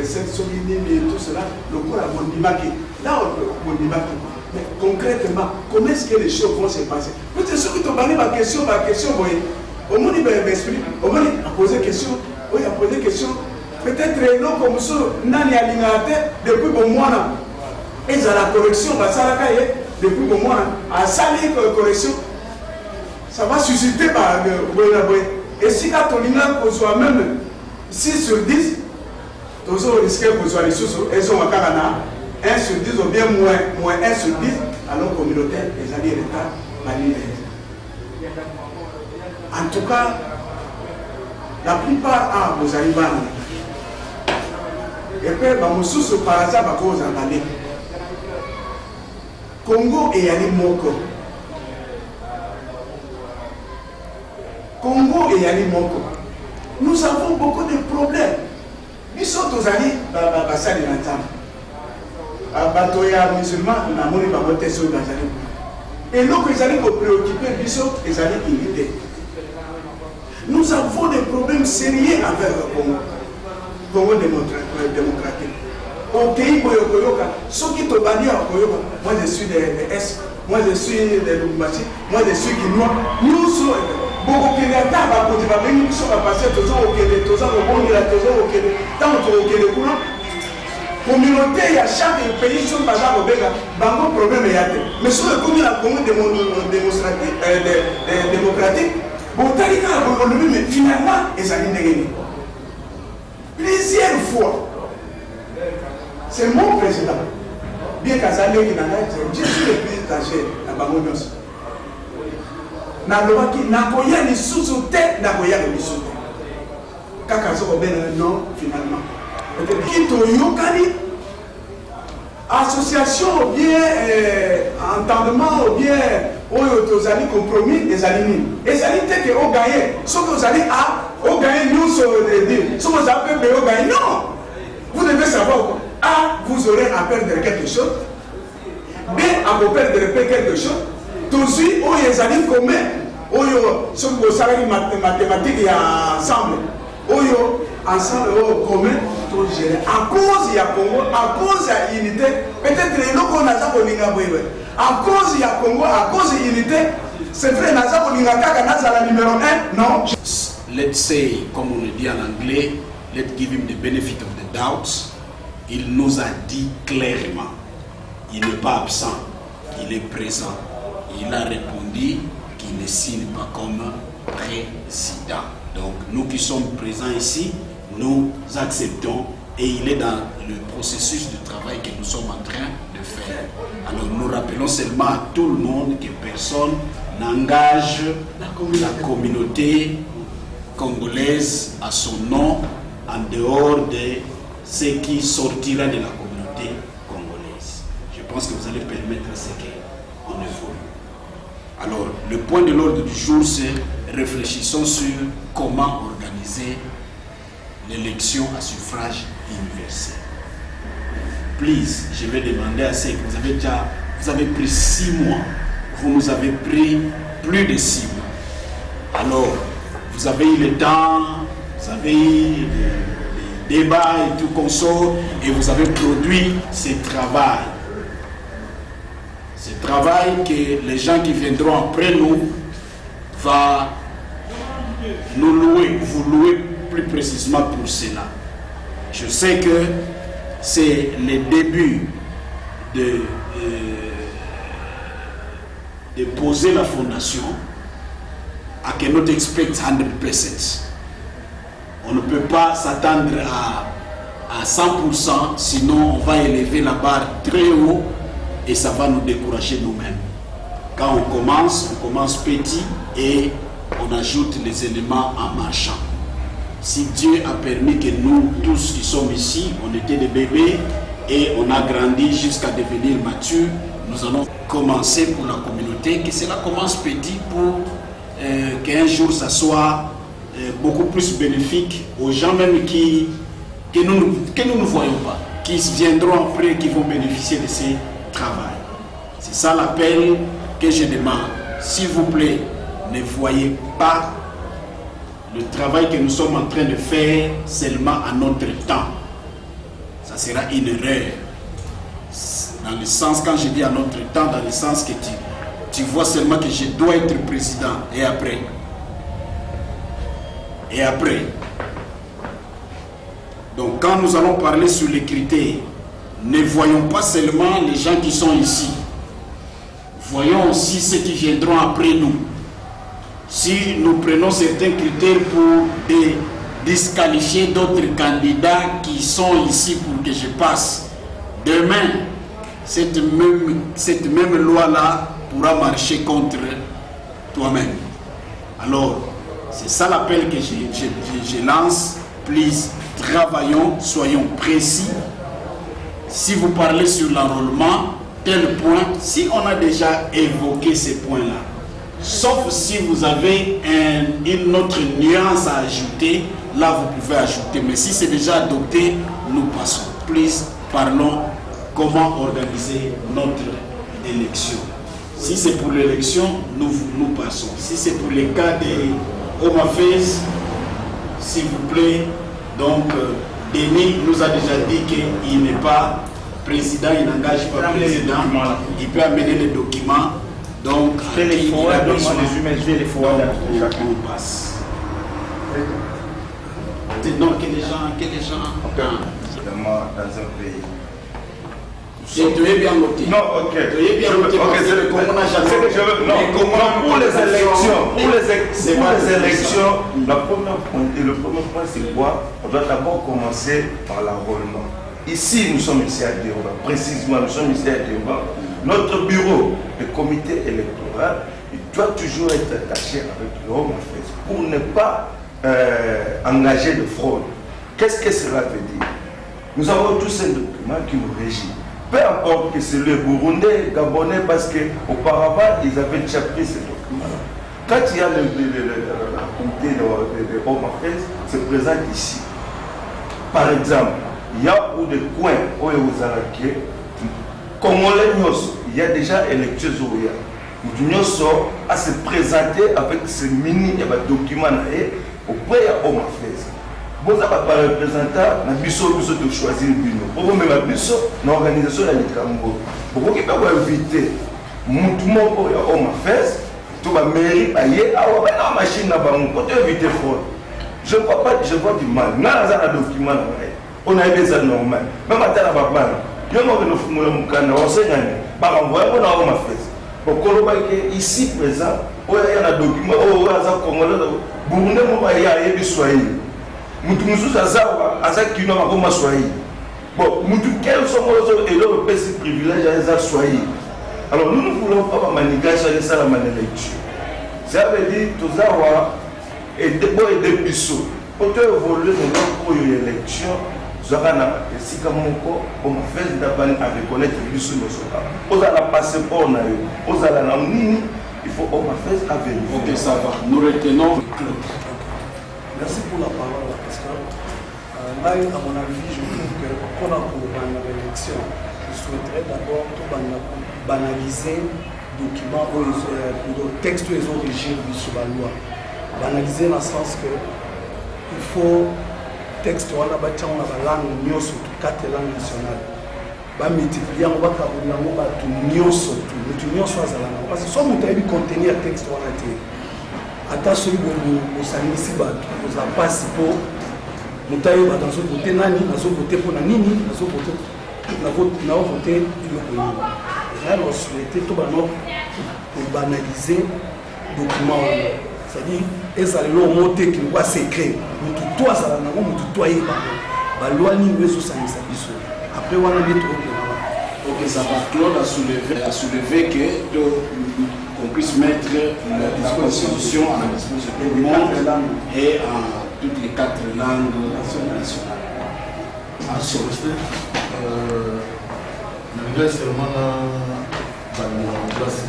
recette, et tout cela, le cours à Mondimaki. Là, Mondimaki. Mais concrètement, comment est-ce que les choses vont se passer? Peut-être ceux qui t'ont donné ma question, au moins il m'explique, au moins il a posé question, oui, il a posé question. Peut-être non comme ça, Nani a l'ingate depuis bon mois. Et à la correction, depuis bon mois, à salir correction, ça va susciter par et si quand on a soit même 6 sur 10, tous on risque que soit les sous, elles sont à 1 sur 10 ou bien moins 1 sur 10, alors communautaire, les alliés l'État, en tout cas, la plupart vous arrivez et puis, sous par hasard, à cause en aller. Congo et Yanni Moko. Congo et Yanni Moko. Nous avons beaucoup de problèmes. Nous sommes aux alliés, ça les entend. Batoya musulman, nous avons voté sur les alliés. Et donc, les alliés sont préoccupés, ils sont les alliés invités. Nous avons des problèmes sérieux avec le Congo. Congo démocratique. Au pays Boyokoyoka, ceux qui te bandent à Koyoka, moi je suis des S, moi je suis des Lubumbashi, moi je suis Guinois. Nous sommes beaucoup de gens qui vont venir, nous sommes passés tous au Québec, tous au Bon, tous au Québec, tant au Québec. Communauté, il y a chaque pays qui sont basés au Béga, banco problème il y a. Mais sur le Congo, la Congo démocratique, mais finalement, ils ont négligé. Plusieurs fois. C'est mon président. Bien qu'à ça, je suis le président de la Bangonos. Nagoya ni sous-tête, Nagoya ni sous-tête. Kakazo ben non, finalement. Kito Yokani, association ou bien entendement ou bien aux alliés compromis des alliés. Et les alliés qui ont gagné, sauf que vous allez au gagné, nous sommes les deux. Sauf que vous avez au gagné. Non! Vous devez savoir. A, vous aurez à perdre quelque chose. B, à vous perdre quelque chose. Tout de suite, où les alliés communs, où ceux qui ont salarié mathématiques et ensemble, où ensemble, commun, tout gérer. À cause il y a Congo, à cause il y a unité, peut-être les locaux n'ont pas de à cause il y a Congo, à cause de l'unité, c'est vrai, Naza Bolingaka, Naza la numéro 1, non. Let's say, comme on le dit en anglais, let's give him the benefit of the doubt. Il nous a dit clairement, il n'est pas absent, il est présent. Il a répondu qu'il ne signe pas comme président. Donc nous qui sommes présents ici, nous acceptons et il est dans le processus de travail que nous sommes en train de faire. Alors nous rappelons seulement à tout le monde que personne n'engage la communauté congolaise à son nom en dehors de ce qui sortira de la communauté congolaise. Je pense que vous allez permettre ce qu'on évolue. Alors, le point de l'ordre du jour, c'est réfléchissons sur comment organiser l'élection à suffrage universel. Please, je vais demander à ceux que vous avez pris 6 mois. Vous nous avez pris plus de 6 mois. Alors, vous avez eu le temps, vous avez eu débat et tout qu'on sort, et vous avez produit ce travail. Ce travail que les gens qui viendront après nous vont nous louer, vous louer plus précisément pour cela. Je sais que c'est le début de poser la fondation. I cannot expect 100%. On ne peut pas s'attendre à 100%, sinon on va élever la barre très haut et ça va nous décourager nous-mêmes. Quand on commence petit et on ajoute les éléments en marchant. Si Dieu a permis que nous tous qui sommes ici, on était des bébés et on a grandi jusqu'à devenir mature, nous allons commencer pour la communauté, que cela commence petit pour qu'un jour ça soit beaucoup plus bénéfique aux gens même que nous ne voyons pas, qui viendront après, qui vont bénéficier de ce travail. C'est ça l'appel que je demande. S'il vous plaît, ne voyez pas le travail que nous sommes en train de faire seulement à notre temps. ça sera une erreur. Dans le sens, quand je dis à notre temps, dans le sens que tu vois seulement que je dois être président et après. Et après. Donc quand nous allons parler sur les critères, ne voyons pas seulement les gens qui sont ici. Voyons aussi ceux qui viendront après nous. Si nous prenons certains critères pour disqualifier d'autres candidats qui sont ici pour que je passe, demain, cette même loi-là pourra marcher contre toi-même. Alors, c'est ça l'appel que je lance. Please, travaillons, soyons précis. Si vous parlez sur l'enrôlement, tel point, si on a déjà évoqué ces points-là, sauf si vous avez une autre nuance à ajouter, là vous pouvez ajouter. Mais si c'est déjà adopté, nous passons. Please, parlons comment organiser notre élection. Si c'est pour l'élection, nous passons. Si c'est pour les cas des Home Affairs, s'il vous plaît, donc Denis nous a déjà dit qu'il n'est pas président, il n'engage pas président, il peut amener les documents. Donc, je vais les forwarder, on passe. Donc, que les gens Dans un pays. Tu es bien noté. Non, ok. Tu es bien noté. Pour les élections, le premier point, c'est quoi? On doit d'abord commencer par l'enrôlement. Ici, nous sommes ici à Dérouba. Précisément, nous sommes ici à Dérouba. Notre bureau, le comité électoral, il doit toujours être attaché avec le Home Affairs pour ne pas engager de fraude. Qu'est-ce que cela veut dire? Nous avons tous un document qui nous régit. Peu importe que c'est le Burundais, Gabonais, parce qu'auparavant, ils avaient déjà pris ces documents-là. Quand il y a le comité de Home Affairs, c'est présent ici. Par exemple, il y a où des coins où vous allez Congolais, il y a déjà élections où il y a à se présenter avec ce mini document auprès de Home Affairs. Vous avez pas représentant, na biso de choisir le bino. Pour vous même biso, na organisation de l'Ikambo. Pour vous qui peut inviter, moutumon pour ya Home Affairs, tout va mairie ailleurs, ah ouais, na machine na bango, pour éviter fraude. Je ne crois pas, je vois du mal. N'a pas un document là. On a des ça normal. Même à terre à Baban, il y a un fumeur mukana, on sait gagner. Par envoyer on a Home Affairs. Pour que ici présent, il y a un document, oh, il y a un Congolais, Burundi, il y a un Swahili. Mutu mususu aza kino makoma Swahili. Bon, mutu quel sont et leur petit privilège à Swahili. Alors nous ne voulons pas manigacher à ça la élection. Ça veut dire tout ça et des bisous. Pour évoluer dans notre élection, nous avons si comme on fait d'abord à reconnaître bisous nos soldats. Vous allez passer pour nous, vous allez la nini, il faut on faire à vérifier. Ok, ça va. Nous retenons. Merci pour la parole, parce que là, à mon avis, je trouve que pour l'élection, je souhaiterais d'abord banaliser les documents ou les textes ou les origines sur la loi. Banaliser dans le sens que il faut texte on a la langue surtout 4 langues nationales. Ba multiplier on va kabula on va tout surtout parce que soit vous avez contenir texte on a été ata celui au sanisi ba aux apasi pour mutayo ba dans ce côté nani nazo voter pour nini nazo voter na voter le pays. Alors souhaiter tout ba non pour banaliser document c'est-à-dire ezali lo moté qui va secret mutu toi ça na mutu toi yeba ba loi ni wezo sanisa biso après on a mis trop. Ok, ça va. Claude a soulevé que qu'on puisse mettre la Constitution à la disposition de tout le monde et en toutes les 4 langues nationales. L'anglais seulement dans la place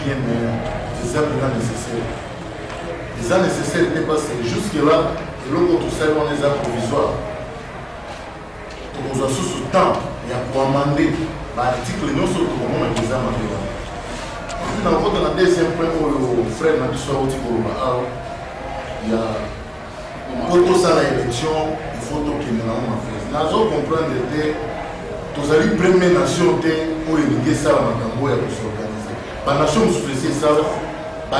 bien, mais c'est simplement nécessaire. Les ans nécessaires n'étaient pas jusque-là, et l'autre tout ça, on les a provisoires. Nous avons sous temps, il y a pour amender l'article, nous sommes pour le moment, les ans dans le deuxième point où le frère m'a dit soit au Tigolo, il y a pour ça l'élection, il faut que nous avons fait. Nous allons comprendre que tous les premières nations pour éliminer ça, pour s'organiser. La nation sous ça,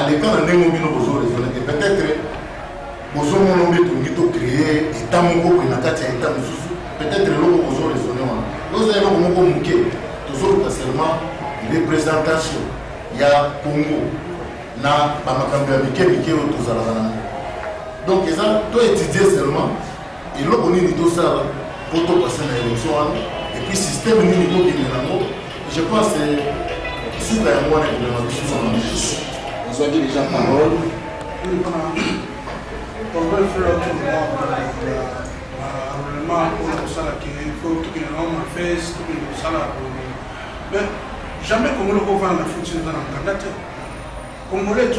les cas de Némobino, peut-être vous avez créé État Mongo, peut-être l'eau vous avez raisonné. Nous avons manqué, toujours seulement représentation. Il y a Congo, na Bamakambia, Miké, tous à la. Donc, ça, tu as étudié seulement, et là, on est tout ça pour passer l'élection, et puis le système est je pense que si tu as un moyen de vous avez déjà parole. Mais jamais comme le gouvernement a fonctionné dans le candidat. Comme on l'a dit,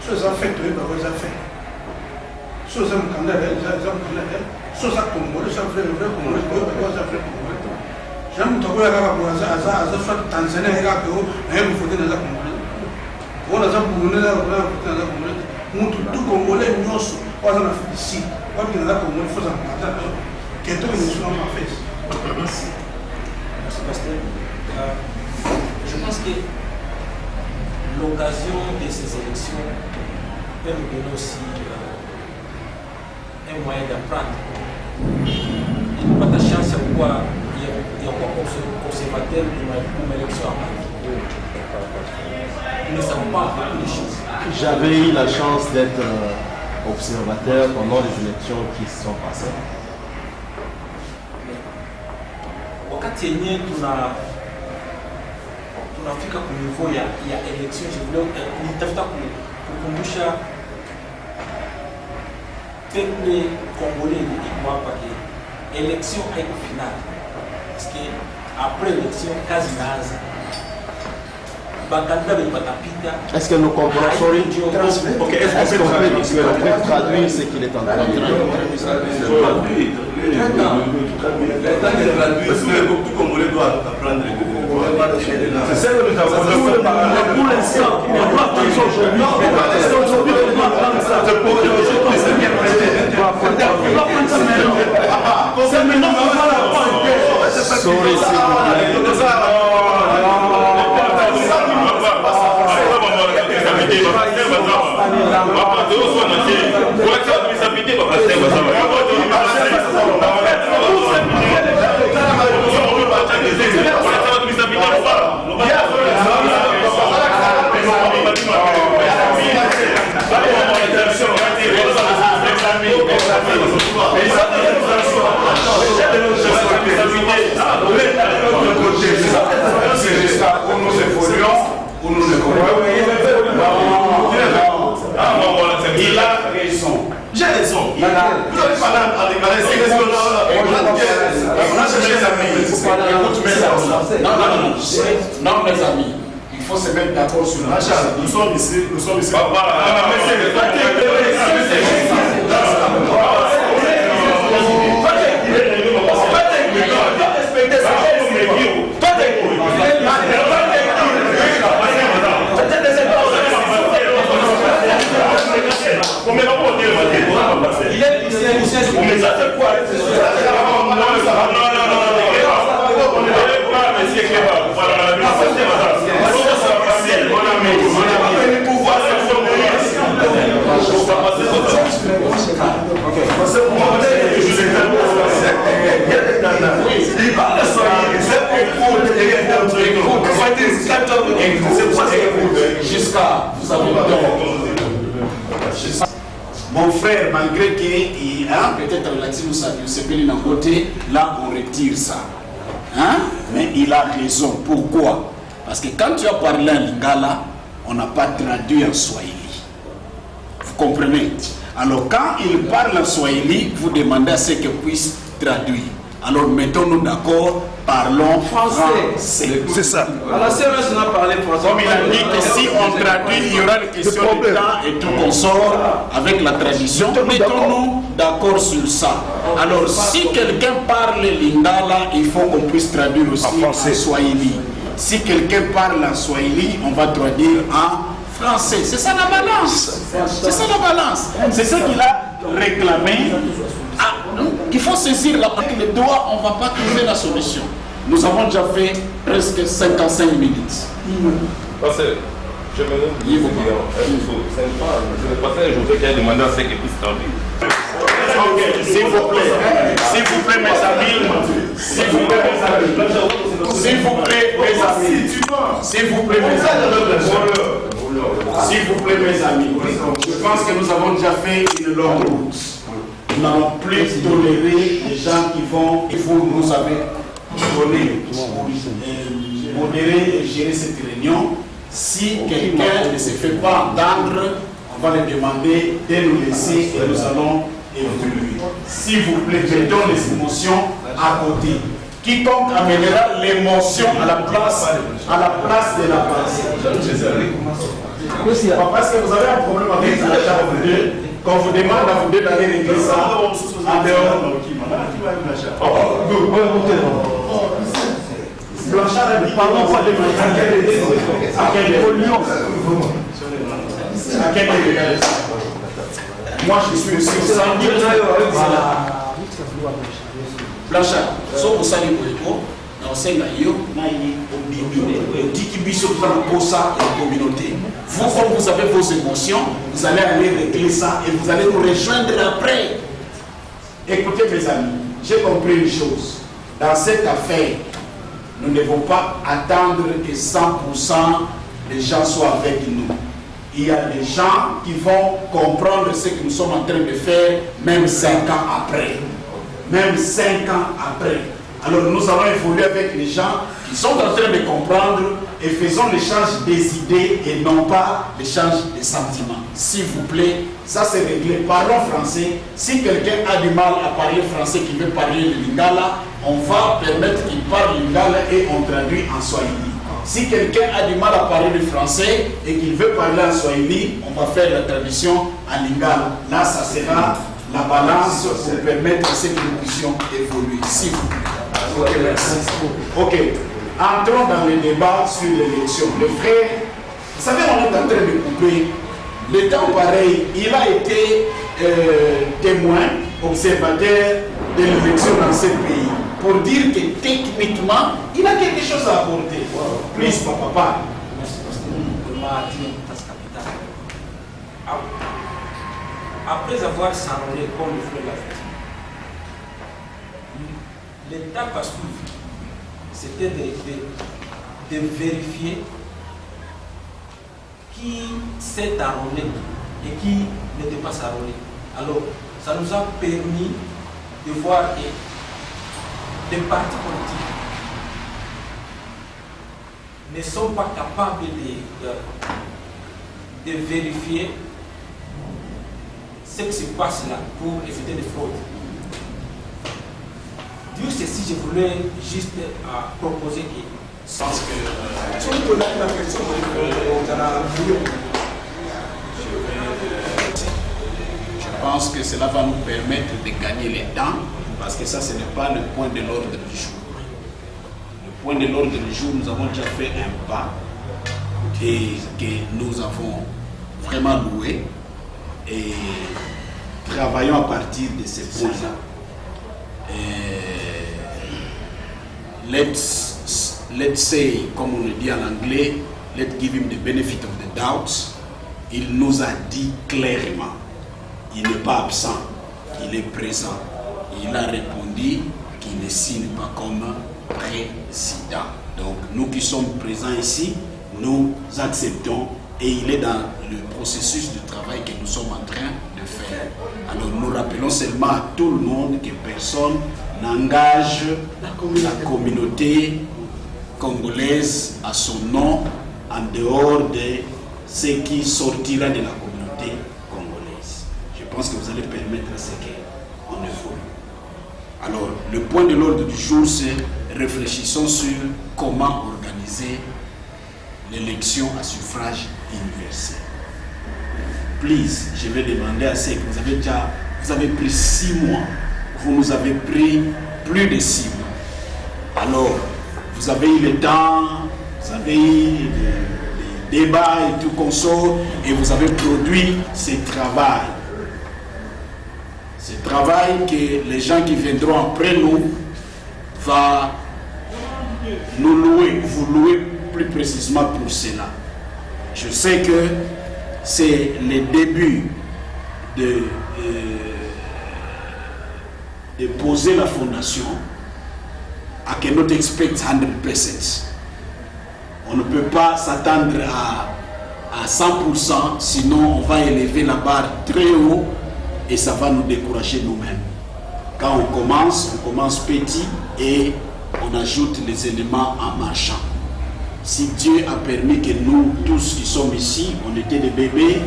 choses à faire, tu as fait. Choses à me candidat, choses à Congolais, ça fait le vrai Congolais, ça fait le Congolais. J'aime te voir à la fois Tanzanie et la Péro, et vous faites des Congolais. On a Congolais, tout Congolais, nous sommes ici. Quand il y a Congolais, il faut un candidat. Qu'est-ce que nous sommes en fait? Merci. Merci, Pasteur. Je pense que l'occasion de ces élections peut nous donner aussi un moyen d'apprendre. Il n'y a pas de chance à quoi il y a encore conservateur pour l'élection à Mali. Nous ne savons pas beaucoup de choses. J'avais eu la chance d'être observateur pendant les élections qui se sont passées. Wakati yenyewe tunafika kwa niveau ya election, nitafuta kukumbusha peuple congolais iko hapa ke election haiko finale, parce que après election kazi inaanza. Est-ce que nous comprenons? Ok, est-ce qu'on peut traduire ce qu'il est en train de dire? Tout Congolais doit apprendre. C'est ça que nous avons pour l'instant. On ne doit pas aujourd'hui. Aujourd'hui, on doit prendre ça. C'est maintenant qu'on va la prendre. Sorry, s'il vous plaît. Où nous ne comprenons. Il a raison. J'ai raison. Vous avez parlé à l'école, c'est raison. On a cherché les amis. Non, mes amis. Il faut se mettre d'accord sur la chose. Nous sommes ici. Jusqu'à vous avez mon frère, malgré qu'il a peut-être relaxé nous savions, c'est que d'un côté, là on retire ça. Hein? Mais il a raison. Pourquoi? Parce que quand tu as parlé en lingala, on n'a pas traduit en swahili. Vous comprenez? Alors quand il parle en swahili, vous demandez à ce qu'il puisse traduire. Alors mettons-nous d'accord, parlons français. C'est ça. Alors, CRS, on a parlé français. Comme il a dit que si on traduit, il y aura une question de temps et tout qu'on sort avec la tradition. Mettons-nous d'accord sur ça. Alors, si quelqu'un parle lingala, il faut qu'on puisse traduire aussi en swahili. Si quelqu'un parle en swahili, on va traduire en français. C'est ça la balance. C'est ça la balance. C'est ce qu'il a réclamé. Ah, il faut saisir la partie des doigts, on ne va pas trouver la solution. Nous avons déjà fait presque 55 minutes. Parce que je me donne je voudrais qu'il ait demandé à ce qu'il puisse traduire. Ok, s'il vous plaît, mes amis, s'il vous plaît, mes amis, s'il vous plaît, mes amis, s'il vous plaît, mes amis, je pense que nous avons déjà fait une longue route. Nous n'allons plus tolérer les gens qui vont, il faut nous avez donné, modérer et gérer cette réunion. Si quelqu'un ne se fait pas entendre, on va lui demander de nous laisser et nous allons évoluer. S'il vous plaît, mettons les émotions à côté. Quiconque amènera l'émotion à la place de la pensée. Parce que vous avez un problème avec la chambre 2. Quand vous demande à vous deux d'aller régler ça en dehors. Blanchard a dit pardon pour les à quel moi je suis aussi au samedi. Blanchard, so au samedi pour dans Sengayo, communauté. Vous, comme vous avez vos émotions, vous allez aller régler ça et vous allez nous rejoindre après. Écoutez mes amis, j'ai compris une chose. Dans cette affaire, nous ne devons pas attendre que 100% des gens soient avec nous. Il y a des gens qui vont comprendre ce que nous sommes en train de faire, même 5 ans après. Même 5 ans après. Alors nous allons évoluer avec les gens qui sont en train de comprendre et faisons l'échange des idées et non pas l'échange des sentiments. S'il vous plaît, ça c'est réglé. Parlons français. Si quelqu'un a du mal à parler français, qui veut parler le lingala, on va permettre qu'il parle lingala et on traduit en swahili. Si quelqu'un a du mal à parler le français et qu'il veut parler en swahili, on va faire la traduction en lingala. Là, ça sera la balance pour permettre à ce que nous puissions évoluer. S'il vous plaît. Ok, merci. Ok. Entrons dans le débat sur l'élection. Le frère, vous savez, on est en train de couper. Le temps pareil, il a été témoin, observateur de l'élection dans ce pays. Pour dire que techniquement, il a quelque chose à apporter. Plus, papa. Après avoir s'enrôlé comme le frère l'a fait, l'étape à suivre, c'était de vérifier qui s'est enrôlé et qui n'était pas enrôlé. Alors, ça nous a permis de voir que les partis politiques ne sont pas capables de vérifier ce qui se passe là pour éviter des fraudes. Vu ceci, je voulais juste proposer que... Je pense que... Je pense que cela va nous permettre de gagner les temps, parce que ça, ce n'est pas le point de l'ordre du jour. Le point de l'ordre du jour, nous avons déjà fait un pas et que nous avons vraiment loué et travaillons à partir de ces points-là. Let's say, comme on le dit en anglais, let's give him the benefit of the doubt. Il nous a dit clairement, il n'est pas absent, il est présent. Il a répondu qu'il ne signe pas comme président. Donc nous qui sommes présents ici, nous acceptons et il est dans le processus de travail que nous sommes en train de faire. Alors nous rappelons seulement à tout le monde que personne n'engage la communauté congolaise à son nom en dehors de ce qui sortira de la communauté congolaise. Je pense que vous allez permettre à ce qu'on évolue. Alors le point de l'ordre du jour, c'est réfléchissons sur comment organiser l'élection à suffrage universel. Please, je vais demander à ceux que vous avez pris 6 mois, vous nous avez pris plus de 6 mois. Alors, vous avez eu le temps Vous avez eu des débats et tout qu'on sort, et vous avez produit ce travail. Ce travail que les gens qui viendront après nous vont nous louer, vous louer plus précisément pour cela. Je sais que c'est le début de poser la fondation. I cannot expect 100%. On ne peut pas s'attendre à 100%, sinon on va élever la barre très haut et ça va nous décourager nous-mêmes. Quand on commence petit et on ajoute les éléments en marchant. Si Dieu a permis que nous tous qui sommes ici, on était des bébés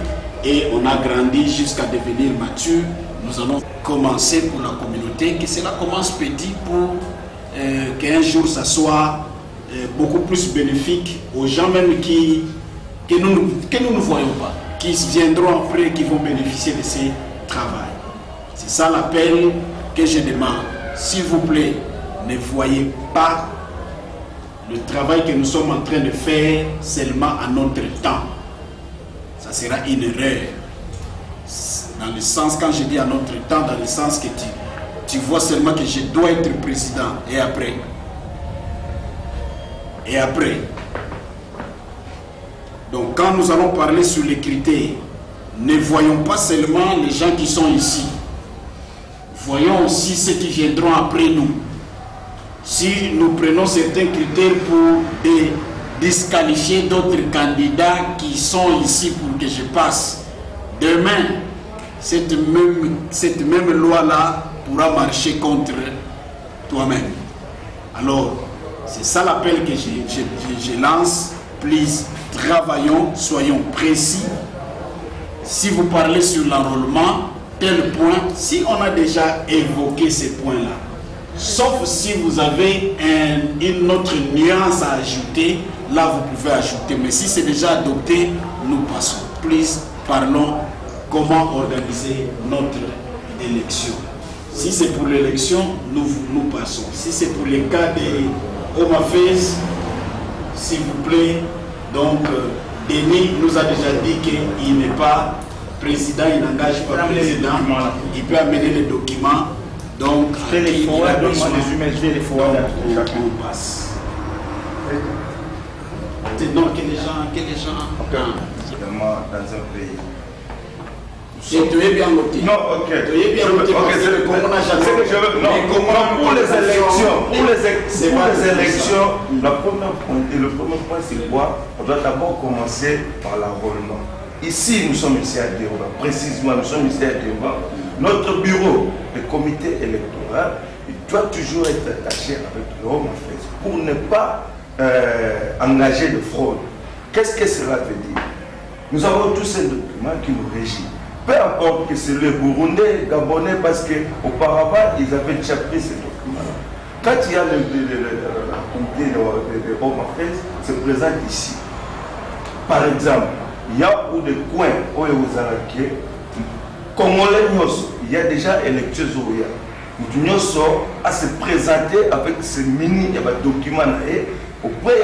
et on a grandi jusqu'à devenir mature, nous allons commencer pour la communauté, que cela commence petit pour qu'un jour ça soit beaucoup plus bénéfique aux gens même que nous ne voyons pas, qui viendront après, qui vont bénéficier de ce travail. C'est ça l'appel que je demande. S'il vous plaît, ne voyez pas le travail que nous sommes en train de faire seulement à notre temps. Ça sera une erreur. Dans le sens, quand je dis à notre temps, dans le sens que tu vois seulement que je dois être président et après. Et après. Donc quand nous allons parler sur les critères, ne voyons pas seulement les gens qui sont ici. Voyons aussi ceux qui viendront après nous. Si nous prenons certains critères pour disqualifier d'autres candidats qui sont ici pour que je passe, demain, cette même loi-là pourra marcher contre toi-même. Alors, c'est ça l'appel que je lance. Please, travaillons, soyons précis. Si vous parlez sur l'enrôlement, tel point, si on a déjà évoqué ces points-là, sauf si vous avez une autre nuance à ajouter, là vous pouvez ajouter. Mais si c'est déjà adopté, nous passons. Please, parlons comment organiser notre élection. Si c'est pour l'élection, nous passons. Si c'est pour les cas des Home Affairs, s'il vous plaît, donc Denis nous a déjà dit qu'il n'est pas président, il n'engage pas président, il peut amener les documents. Donc, je les forward, on passe. Non, que les gens. Vraiment, dans un pays. Tu es bien noté. Non, ok. Tu es bien noté parce que le Congo n'a jamais. Pour les élections, le premier point c'est quoi? On doit d'abord commencer par l'enrôlement. Ici, nous sommes ici à Dérouba. Précisément, nous sommes ici à Dérouba. Notre bureau, le comité électoral, il doit toujours être attaché avec le Home Affairs pour ne pas engager de fraude. Qu'est-ce que cela veut dire? Nous avons tous ces documents qui nous régissent. Peu importe que c'est le Burundais, Gabonais, parce qu'auparavant, ils avaient déjà pris ces documents-là. Quand il y a le comité de Home Affairs, c'est présent ici. Par exemple, il y a des coins où vous allez Congolais, il y a déjà élections où il y a à se présenter avec ces mini documents auprès